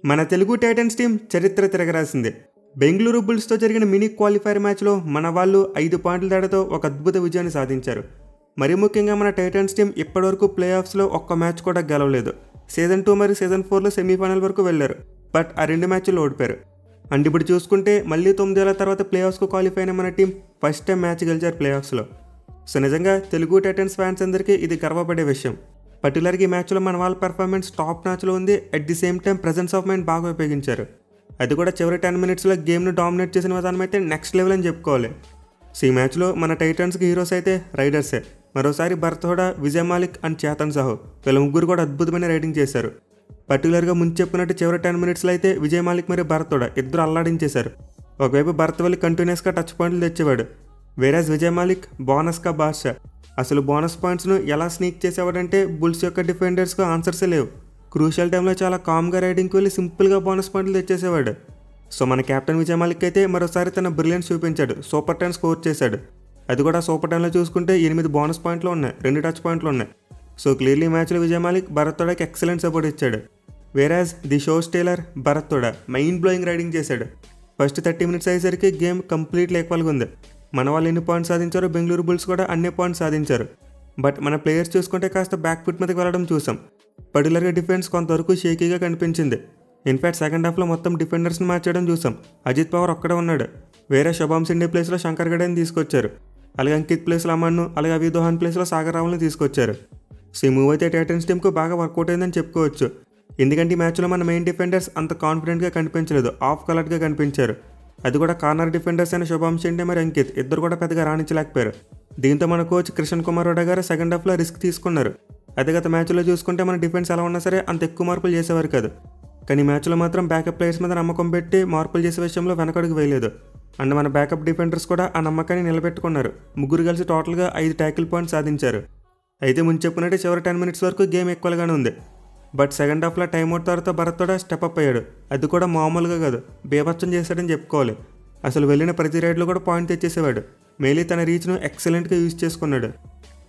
మన Telugu Titans team చరిత్ర తిరగరాసింది. బెంగళూరు బుల్స్తో జరిగిన మినీ క్వాలిఫైర్ మ్యాచ్లో మన వాళ్ళు 5 పాయింట్ల తేడాతో ఒక అద్భుత విజయాన్ని సాధించారు. మరీ ముఖ్యంగా మన టైటన్స్ టీం ఇప్పటివరకు ప్లే ఆఫ్స్లో ఒక్క మ్యాచ్ కూడా గెలవలేదు. సీజన్ 2 మరియు సీజన్ 4లో సెమీఫైనల్ వరకు వెళ్లారు, బట్ ఆ 2 మ్యాచ్లు ఓడిపోయారు. అండ్ ఇప్పుడు చూసుకుంటే మళ్ళీ 9 ఏళ్ల తర్వాత ప్లే ఆఫ్స్కు క్వాలిఫై అయిన మన టీం ఫస్ట్ టైం మ్యాచ్ గెలిచారు ప్లే ఆఫ్స్లో. సో నిజంగా తెలుగు టైటన్స్ ఫ్యాన్స్ అందరికీ ఇది గర్వపడే విషయం. పర్టికులర్గా ఈ మ్యాచ్లో మన వాళ్ళ పర్ఫార్మెన్స్ టాప్ మ్యాచ్లో ఉంది. At the same time presence of mind బాగా ఉపయోగించారు. అది కూడా చివరి 10 మినిట్స్లో గేమ్ను డామినేట్ చేసిన విధానం అయితే నెక్స్ట్ లెవెల్ అని చెప్పుకోవాలి. సో ఈ మ్యాచ్లో మన టైటన్స్కి హీరోస్ అయితే రైడర్సే. మరోసారి భరత్ హుడా, విజయ్ మాలిక్ అండ్ చేతన్ సాహు వీళ్ళ ముగ్గురు కూడా అద్భుతమైన రైడింగ్ చేశారు. పర్టికులర్గా ముందు చెప్పినట్టు చివరి 10 మినిట్స్లో అయితే విజయ్ మాలిక్ మరియు భరత్ హుడా ఇద్దరు అల్లాడించేశారు. ఒకవైపు భరత్ వల్లి కంటిన్యూస్గా టచ్ పాయింట్లు తెచ్చేవాడు, వేరేజ్ విజయ్ మాలిక్ బోనస్గా బాద్షా. అసలు బోనస్ పాయింట్స్ను ఎలా స్నీక్ చేసేవాడంటే బుల్స్ యొక్క డిఫెండర్స్కు ఆన్సర్సే లేవు. క్రూషియల్ టైంలో చాలా కామ్గా రైడింగ్కి వెళ్ళి సింపుల్గా బోనస్ పాయింట్లు తెచ్చేసేవాడు. సో మన కెప్టెన్ విజయ్ మాలిక్ అయితే మరోసారి తన బ్రిలియన్స్ చూపించాడు, సూపర్ 10 స్కోర్ చేశాడు. అది కూడా సూపర్ 10లో చూసుకుంటే 8 బోనస్ పాయింట్లు ఉన్నాయి, 2 టచ్ పాయింట్లు ఉన్నాయి. సో క్లియర్లీ మ్యాచ్లో విజయ్ మాలిక్ భరత్ హుడాకి ఎక్సలెంట్ సపోర్ట్ ఇచ్చాడు. Whereas the show stealer Bharat Hooda mind blowing raiding చేశాడు. ఫస్ట్ 30 మినిట్స్ అయ్యేసరికి గేమ్ కంప్లీట్లీ ఈక్వల్గా ఉంది. మన వాళ్ళు ఎన్ని పాయింట్స్ సాధించారో బెంగళూరు బుల్స్ కూడా అన్ని పాయింట్స్ సాధించారు. బట్ మన ప్లేయర్స్ చూసుకుంటే కాస్త బ్యాక్ ఫుట్ మీదకి వెళ్ళడం చూసాం. పర్టికులర్గా డిఫెన్స్ కొంతవరకు షేకీగా కనిపించింది. ఇన్ఫాక్ట్ సెకండ్ హాఫ్లో మొత్తం డిఫెండర్స్ని మార్చడం చూసాం. అజిత్ పవార్ ఒక్కడే ఉన్నాడు. వేరే శుభాం సిండే ప్లేస్లో శంకర్ గడేని తీసుకొచ్చారు. అలాగే అంకిత్ ప్లేస్లో అమన్ను, అలాగే అవి దోహాన్ ప్లేస్లో సాగర్ రావుల్ని తీసుకొచ్చారు. సో ఈ మూవ్ అయితే టైటన్స్ టీంకు బాగా వర్కౌట్ అయిందని చెప్పుకోవచ్చు. ఎందుకంటే ఈ మ్యాచ్లో మన మెయిన్ డిఫెండర్స్ అంత కాన్ఫిడెంట్గా కనిపించలేదు, ఆఫ్ కలర్డ్గా కనిపించారు. అది కూడా కార్నర్ డిఫెండర్స్ అయిన శుభాం షిండే మరియు అంకిత్ ఇద్దరు కూడా పెద్దగా రాణించలేకపోయారు. దీంతో మన కోచ్ కిషన్ కుమార్ రెడ్డి గారు సెకండ్ హాఫ్లో రిస్క్ తీసుకున్నారు. అదే గత మ్యాచ్లో చూసుకుంటే మన డిఫెన్స్ ఎలా ఉన్నా సరే అంత ఎక్కువ మార్పులు చేసేవారు కాదు. కానీ మ్యాచ్లో మాత్రం బ్యాకప్ ప్లేయర్స్ మీద నమ్మకం పెట్టి మార్పులు చేసే విషయంలో వెనకడుగు వేయలేదు. అండ్ మన బ్యాకప్ డిఫెండర్స్ కూడా ఆ నమ్మకాన్ని నిలబెట్టుకున్నారు. ముగ్గురు కలిసి టోటల్గా 5 ట్యాకిల్ పాయింట్స్ సాధించారు. అయితే ముందు చెప్పినట్టే చివరి 10 మినిట్స్ వరకు గేమ్ ఈక్వల్గానే ఉంది. బట్ సెకండ్ హాఫ్లో టైమ్అవుట్ తర్వాత భరత్ హుడా స్టెప్ అప్ అయ్యాడు. అది కూడా మామూలుగా కాదు, బేభత్సం చేశాడని చెప్పుకోవాలి. అసలు వెళ్ళిన ప్రతి రైడ్లో కూడా పాయింట్ తెచ్చేసేవాడు. మేలీ తన రీచ్ను ఎక్సలెంట్గా యూజ్ చేసుకున్నాడు.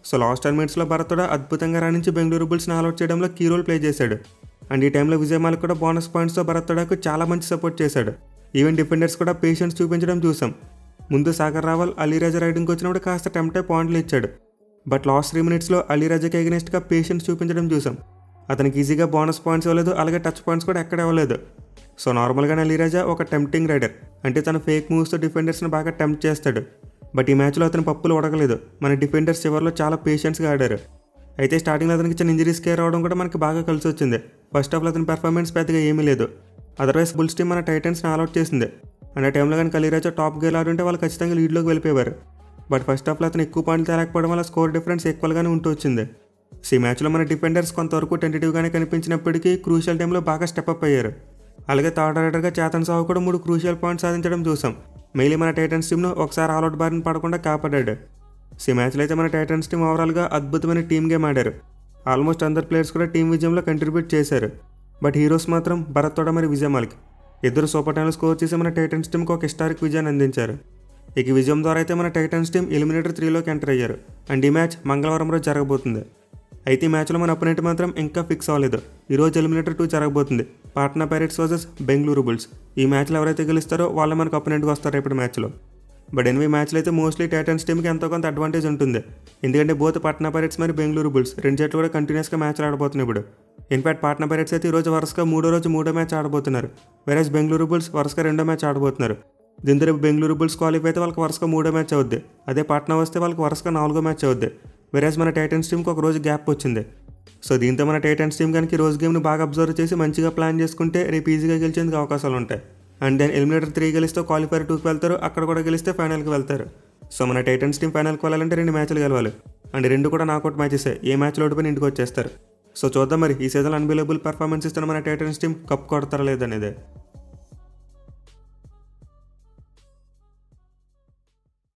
సో లాస్ట్ 10 మినిట్స్లో భరత్ హుడా అద్భుతంగా రాణించి బెంగళూరు బుల్స్ని ఆల్అౌట్ చేయడంలో కీ రోల్ ప్లే చేశాడు. అండ్ ఈ టైంలో విజయ్ మాలిక్ కూడా బోనస్ పాయింట్స్తో భరత్ హుడాకు చాలా మంచి సపోర్ట్ చేశాడు. ఈవెన్ డిఫెండర్స్ కూడా పేషెన్స్ చూపించడం చూసాం. ముందు సాగర్ రావల్ అలీరాజా రైడింగ్కి వచ్చినప్పుడు కాస్త టెంప్ట్ అయి పాయింట్లు ఇచ్చాడు. బట్ లాస్ట్ 3 మినిట్స్లో అలీరాజాకి ఎగనెస్ట్గా పేషెన్స్ చూపించడం చూసాం. అతనికి ఈజీగా బోనస్ పాయింట్స్ ఇవ్వలేదు, అలాగే టచ్ పాయింట్స్ కూడా ఎక్కడ ఇవ్వలేదు. సో నార్మల్గానే అలీరాజా ఒక టెంప్టింగ్ రైడర్, అంటే తన ఫేక్ మూవ్స్తో డిఫెండర్స్ని బాగా టెంప్ట్ చేస్తాడు. బట్ ఈ మ్యాచ్లో అతని పప్పులు ఉడకలేదు. మన డిఫెండర్స్ చివరిలో చాలా పేషెన్స్గా ఆడారు. అయితే స్టార్టింగ్లో అతనికి చిన్న ఇంజరీస్ కేర్ అవడం కూడా మనకి బాగా కలిసి వచ్చింది. ఫస్ట్ హాఫ్లో అతని పెర్ఫార్మెన్స్ పెద్దగా ఏమీ లేదు. అదర్వైజ్ బుల్స్ టీం మన టైటన్స్ని ఆల్అౌట్ చేసింది. అండ్ ఆ టైంలో కానీ అలీరాజా టాప్ గేర్ ఆడుంటే వాళ్ళు ఖచ్చితంగా లీడ్లోకి వెళ్ళిపోయారు. బట్ ఫస్ట్ హాఫ్లో అతను ఎక్కువ పాయింట్లు తేలేకపోవడం వల్ల స్కోర్ డిఫరెన్స్ ఈక్వల్గానే ఉంటూ వచ్చింది. సో ఈ మ్యాచ్లో మన డిఫెండర్స్ కొంతవరకు టెంటేటివ్గానే కనిపించినప్పటికీ క్రూషియల్ టైంలో బాగా స్టెప్అప్ అయ్యారు. అలాగే థర్డ్ రైడర్గా చేతన్ సాహు కూడా 3 క్రూషియల్ పాయింట్స్ సాధించడం చూసాం. మెయిలీ మన టైటన్స్ టీంను ఒకసారి ఆల్అౌట్ బారిన పడకుండా కాపాడాడు. సో ఈ మ్యాచ్లో అయితే మన టైటన్స్ టీం ఓవరాల్గా అద్భుతమైన టీమ్ గేమ్ ఆడారు. ఆల్మోస్ట్ అందరు ప్లేయర్స్ కూడా టీం విజయంలో కంట్రిబ్యూట్ చేశారు. బట్ హీరోస్ మాత్రం భరత్ హుడా మరియు విజయ్ మాలిక్ ఇద్దరు సూపర్ 10 స్కోర్ చేసి మన టైటన్స్ టీంకి ఒక హిస్టారిక్ విజయాన్ని అందించారు. ఇక విజయం ద్వారా అయితే మన టైటన్స్ టీం ఎలిమినేటర్ 3లోకి ఎంటర్ అయ్యారు. అండ్ ఈ మ్యాచ్ మంగళవారం రోజు జరగబోతుంది. అయితే ఈ మ్యాచ్లో మన అపోనెంట్ మాత్రం ఇంకా ఫిక్స్ అవ్వలేదు. ఈరోజు ఎలిమినేటర్ 2 జరగబోతుంది, Patna pirates versus Bengaluru bulls. ఈ మ్యాచ్లో ఎవరైతే గెలుస్తారో వాళ్ళే మనకు అపోనెంట్గా వస్తారు రేపటి మ్యాచ్లో. బట్ ఎనిమిది మ్యాచ్లు అయితే మోస్ట్లీ టైటన్స్ టీంకి ఎంతో కొంత అడ్వాంటేజ్ ఉంటుంది. ఎందుకంటే బోత్ పాట్నా పైరేట్స్ మరియు బెంగళూరు బుల్స్ 2 జట్లు కూడా కంటిన్యూస్గా మ్యాచ్లు ఆడబోతున్నాయి ఇప్పుడు. ఇన్ఫాక్ట్ పాట్నా పైరేట్స్ అయితే ఈరోజు వరుసగా మూడో మ్యాచ్ ఆడబోతున్నారు. వేరేజ్ బెంగళూరు బుల్స్ వరుసగా 2వ మ్యాచ్ ఆడబోతున్నారు. దీంతో రేపు బెంగళూరు బుల్స్ క్వాలిఫై అయితే వాళ్ళకి వరుసగా 3వ మ్యాచ్ అవుద్ది. అదే పాట్నా వస్తే వాళ్ళకి వరుసగా 4వ మ్యాచ్ అవుద్ది. వేరేజ్ మన టైటన్స్ టీంకి ఒక రోజు గ్యాప్ వచ్చింది. సో దీంతో మన టైటన్స్ టీం కనుక రోజు గేమ్ను బాగా అబ్జర్వ్ చేసి మంచిగా ప్లాన్ చేసుకుంటే రేపు ఈజీగా గెలిచేందుకు అవకాశాలు ఉంటాయి. అండ్ దెన్ ఎలిమినేటర్ 3 గెలిస్తే క్వాలిఫైర్ 2కి వెళ్తారు, అక్కడ కూడా గెలిస్తే ఫైనల్కి వెళ్తారు. సో మన టైటన్స్ టీం ఫైనల్కి వెళ్ళాలంటే 2 మ్యాచ్లు గెలవాలి. అండ్ 2 కూడా నాకౌట్ మ్యాచెసే, ఏ మ్యాచ్లో ఓడిపోయిన ఇంటికి వచ్చేస్తారు. సో చూద్దాం మరి ఈ సీజన్ అన్బిలీవబుల్ పర్ఫార్మెన్స్ ఇస్తున్న మన టైటన్స్ టీం కప్ కొడతారా లేదనేది.